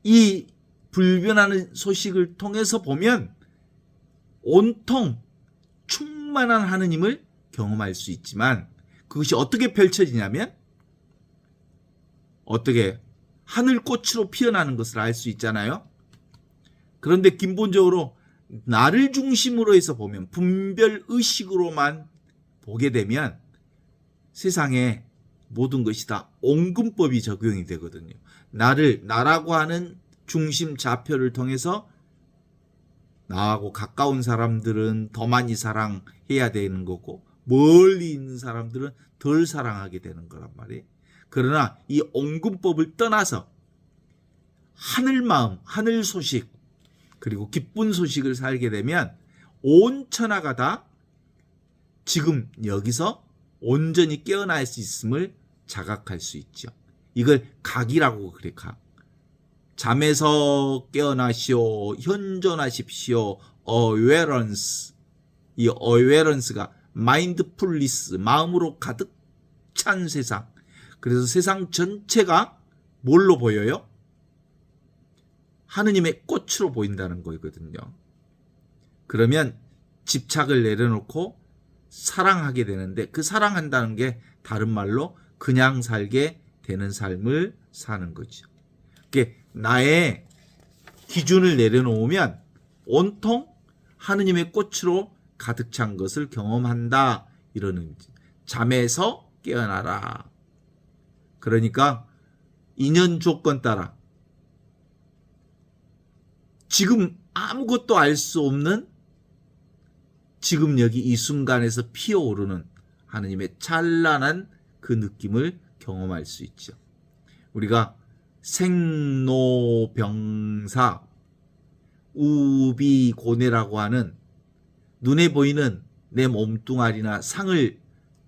이 불변하는 소식을 통해서 보면 온통 충만한 하느님을 경험할 수 있지만 그것이 어떻게 펼쳐지냐면 어떻게 하늘꽃으로 피어나는 것을 알 수 있잖아요. 그런데 기본적으로 나를 중심으로 해서 보면 분별의식으로만 보게 되면 세상에 모든 것이 다 온근법이 적용이 되거든요. 나라고 하는 중심 좌표를 통해서 나하고 가까운 사람들은 더 많이 사랑해야 되는 거고 멀리 있는 사람들은 덜 사랑하게 되는 거란 말이에요. 그러나 이 온근법을 떠나서 하늘 마음, 하늘 소식 그리고 기쁜 소식을 살게 되면 온 천하가 다 지금 여기서 온전히 깨어날 수 있음을 자각할 수 있죠. 이걸 각이라고 그래. 각. 잠에서 깨어나시오, 현존하십시오. awareness. 이 awareness가 mindfulness, 마음으로 가득 찬 세상. 그래서 세상 전체가 뭘로 보여요? 하느님의 꽃으로 보인다는 거거든요. 그러면 집착을 내려놓고 사랑하게 되는데 그 사랑한다는 게 다른 말로 그냥 살게 되는 삶을 사는 거죠. 그게 나의 기준을 내려놓으면 온통 하느님의 꽃으로 가득 찬 것을 경험한다. 이런 의미죠. 잠에서 깨어나라. 그러니까 인연 조건 따라 지금 아무것도 알 수 없는 지금 여기 이 순간에서 피어오르는 하느님의 찬란한 그 느낌을 경험할 수 있죠. 우리가 생로병사 우비고뇌라고 하는 눈에 보이는 내 몸뚱아리나 상을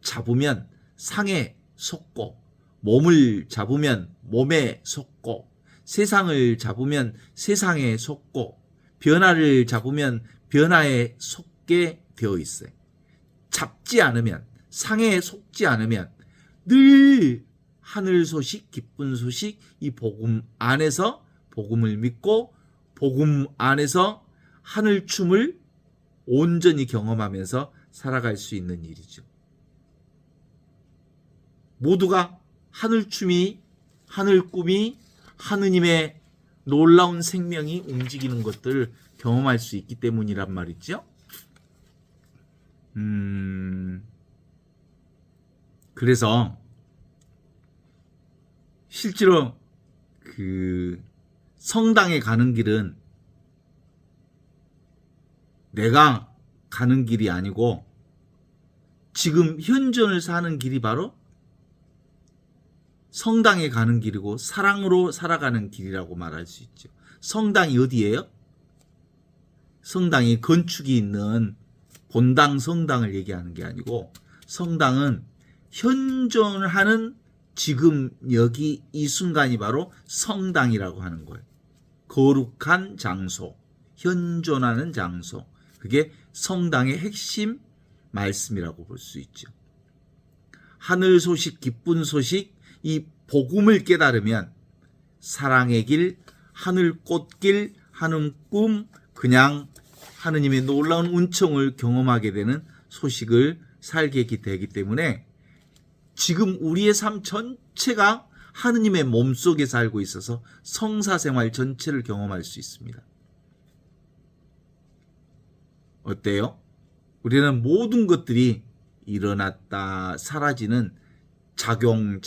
잡으면 상에 속고 몸을 잡으면 몸에 속고 세상을 잡으면 세상에 속고 변화를 잡으면 변화에 속게 되어 있어요. 잡지 않으면 상에 속지 않으면 늘 하늘 소식, 기쁜 소식, 이 복음 안에서 복음을 믿고 복음 안에서 하늘 춤을 온전히 경험하면서 살아갈 수 있는 일이죠. 모두가 하늘 춤이, 하늘 꿈이 하느님의 놀라운 생명이 움직이는 것들을 경험할 수 있기 때문이란 말이죠. 그래서 실제로 그 성당에 가는 길은 내가 가는 길이 아니고 지금 현존을 사는 길이 바로 성당에 가는 길이고 사랑으로 살아가는 길이라고 말할 수 있죠. 성당이 어디예요? 성당이 건축이 있는 본당 성당을 얘기하는 게 아니고 성당은 현존하는 지금 여기 이 순간이 바로 성당이라고 하는 거예요. 거룩한 장소, 현존하는 장소. 그게 성당의 핵심 말씀이라고 볼 수 있죠. 하늘 소식, 기쁜 소식, 이 복음을 깨달으면 사랑의 길, 하늘 꽃길, 하는 꿈, 그냥 하느님의 놀라운 은총을 경험하게 되는 소식을 살게 되기 때문에 지금 우리의 삶 전체가 하느님의 몸속에 살고 있어서 성사생활 전체를 경험할 수 있습니다. 어때요? 우리는 모든 것들이 일어났다 사라지는 작용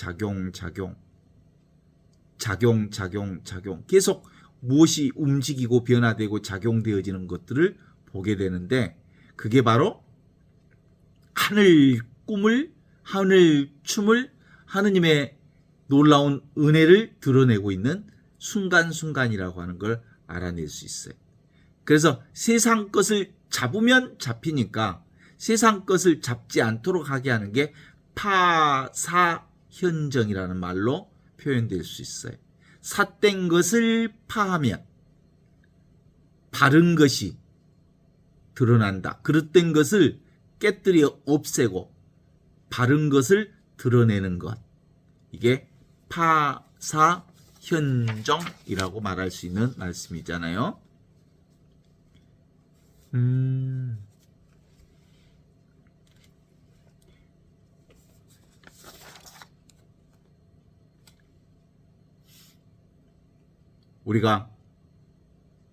계속 무엇이 움직이고 변화되고 작용되어지는 것들을 보게 되는데 그게 바로 하늘 꿈을 하늘 춤을 하느님의 놀라운 은혜를 드러내고 있는 순간순간이라고 하는 걸 알아낼 수 있어요. 그래서 세상 것을 잡으면 잡히니까 세상 것을 잡지 않도록 하게 하는 게 파사현정이라는 말로 표현될 수 있어요. 삿된 것을 파하면 바른 것이 드러난다. 그릇된 것을 깨뜨려 없애고 바른 것을 드러내는 것. 이게 파사현정이라고 말할 수 있는 말씀이잖아요. 우리가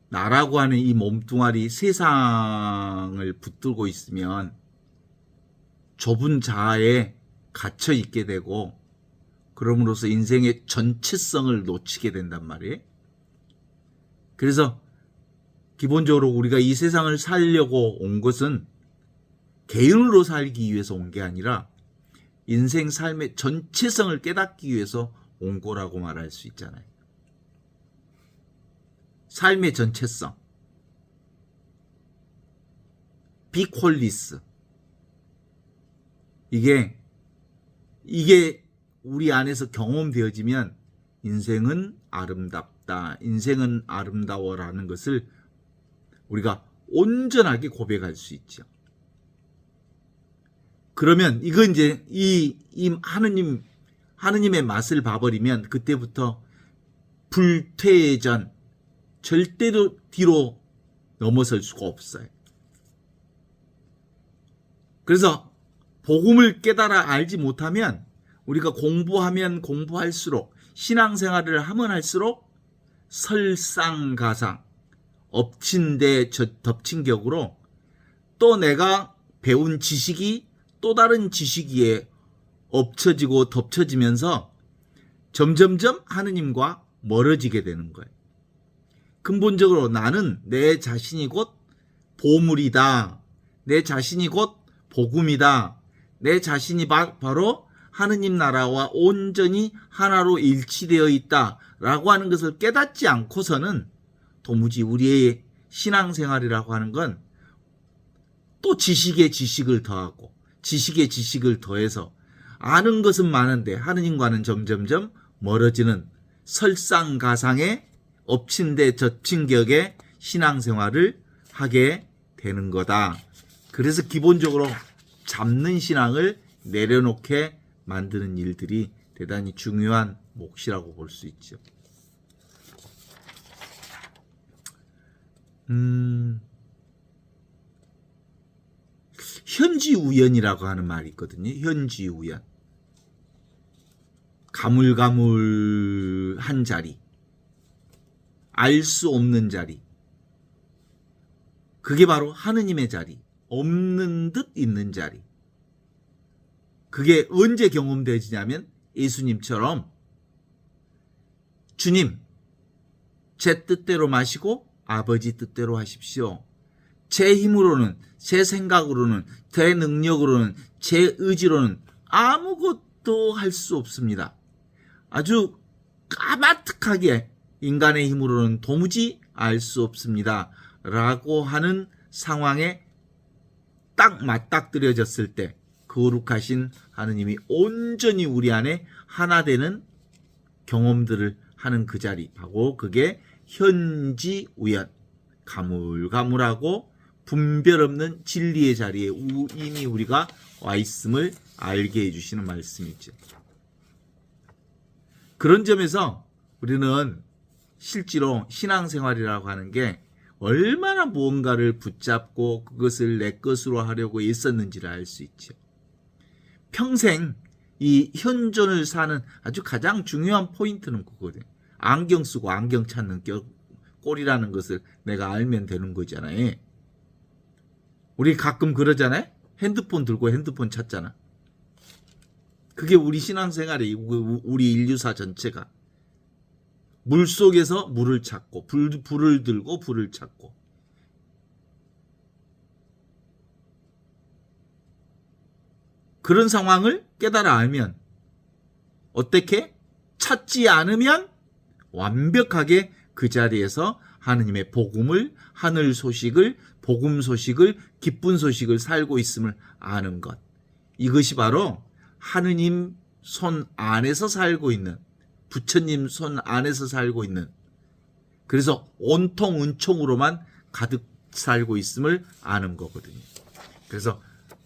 나라고 하는 이 몸뚱아리 세상을 붙들고 있으면 좁은 자아에 갇혀 있게 되고 그럼으로써 인생의 전체성을 놓치게 된단 말이에요. 그래서 기본적으로 우리가 이 세상을 살려고 온 것은 개인으로 살기 위해서 온 게 아니라 인생 삶의 전체성을 깨닫기 위해서 온 거라고 말할 수 있잖아요. 삶의 전체성, 비퀄리스, 이게 우리 안에서 경험되어지면 인생은 아름답다, 인생은 아름다워라는 것을 우리가 온전하게 고백할 수 있죠. 그러면 이건 이제 이 하느님의 맛을 봐버리면 그때부터 불퇴전, 절대로 뒤로 넘어설 수가 없어요. 그래서 복음을 깨달아 알지 못하면 우리가 공부하면 공부할수록, 신앙생활을 하면 할수록 설상가상, 엎친 데 덮친 격으로 또 내가 배운 지식이 또 다른 지식에 엎쳐지고 덮쳐지면서 점점점 하느님과 멀어지게 되는 거예요. 근본적으로 나는 내 자신이 곧 보물이다, 내 자신이 곧 복음이다, 내 자신이 바로 하느님 나라와 온전히 하나로 일치되어 있다라고 하는 것을 깨닫지 않고서는 도무지 우리의 신앙생활이라고 하는 건 또 지식에 지식을 더하고 지식에 지식을 더해서 아는 것은 많은데 하느님과는 점점점 멀어지는 설상가상의 엎친 데 덮친 격의 신앙생활을 하게 되는 거다. 그래서 기본적으로 잡는 신앙을 내려놓게 만드는 일들이 대단히 중요한 몫이라고 볼 수 있죠. 현지우연이라고 하는 말이 있거든요. 현지우연. 가물가물한 자리, 알 수 없는 자리, 그게 바로 하느님의 자리, 없는 듯 있는 자리. 그게 언제 경험되지냐면 예수님처럼 주님, 제 뜻대로 마시고 아버지 뜻대로 하십시오. 제 힘으로는, 제 생각으로는, 제 능력으로는, 제 의지로는 아무것도 할 수 없습니다. 아주 까마득하게 인간의 힘으로는 도무지 알 수 없습니다. 라고 하는 상황에 딱 맞닥뜨려졌을 때 거룩하신 하느님이 온전히 우리 안에 하나 되는 경험들을 하는 그 자리, 바로 그게 현지우연, 가물가물하고 분별 없는 진리의 자리에 이미 우리가 와 있음을 알게 해주시는 말씀이죠. 그런 점에서 우리는 실제로 신앙생활이라고 하는 게 얼마나 무언가를 붙잡고 그것을 내 것으로 하려고 애썼는지를 알 수 있죠. 평생 이 현존을 사는 아주 가장 중요한 포인트는 그거거든요. 안경 쓰고 안경 찾는 꼴이라는 것을 내가 알면 되는 거잖아요. 우리 가끔 그러잖아요. 핸드폰 들고 핸드폰 찾잖아. 그게 우리 신앙생활이, 우리 인류사 전체가 물 속에서 물을 찾고 불을 들고 불을 찾고, 그런 상황을 깨달아 알면 어떻게? 찾지 않으면 완벽하게 그 자리에서 하느님의 복음을, 하늘 소식을, 복음 소식을, 기쁜 소식을 살고 있음을 아는 것. 이것이 바로 하느님 손 안에서 살고 있는, 부처님 손 안에서 살고 있는, 그래서 온통 은총으로만 가득 살고 있음을 아는 거거든요. 그래서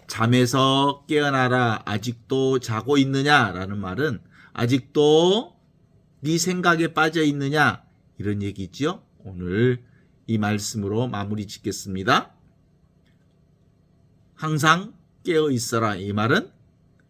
잠에서 깨어나라, 아직도 자고 있느냐라는 말은 아직도 네 생각에 빠져 있느냐, 이런 얘기죠. 오늘 이 말씀으로 마무리 짓겠습니다. 항상 깨어 있어라. 이 말은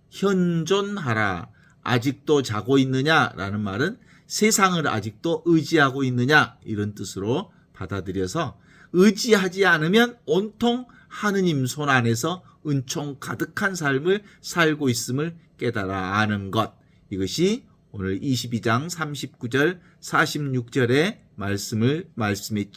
현존하라. 아직도 자고 있느냐라는 말은 세상을 아직도 의지하고 있느냐 이런 뜻으로 받아들여서 의지하지 않으면 온통 하느님 손 안에서 은총 가득한 삶을 살고 있음을 깨달아 아는 것. 이것이 오늘 22장 39절 46절의 말씀의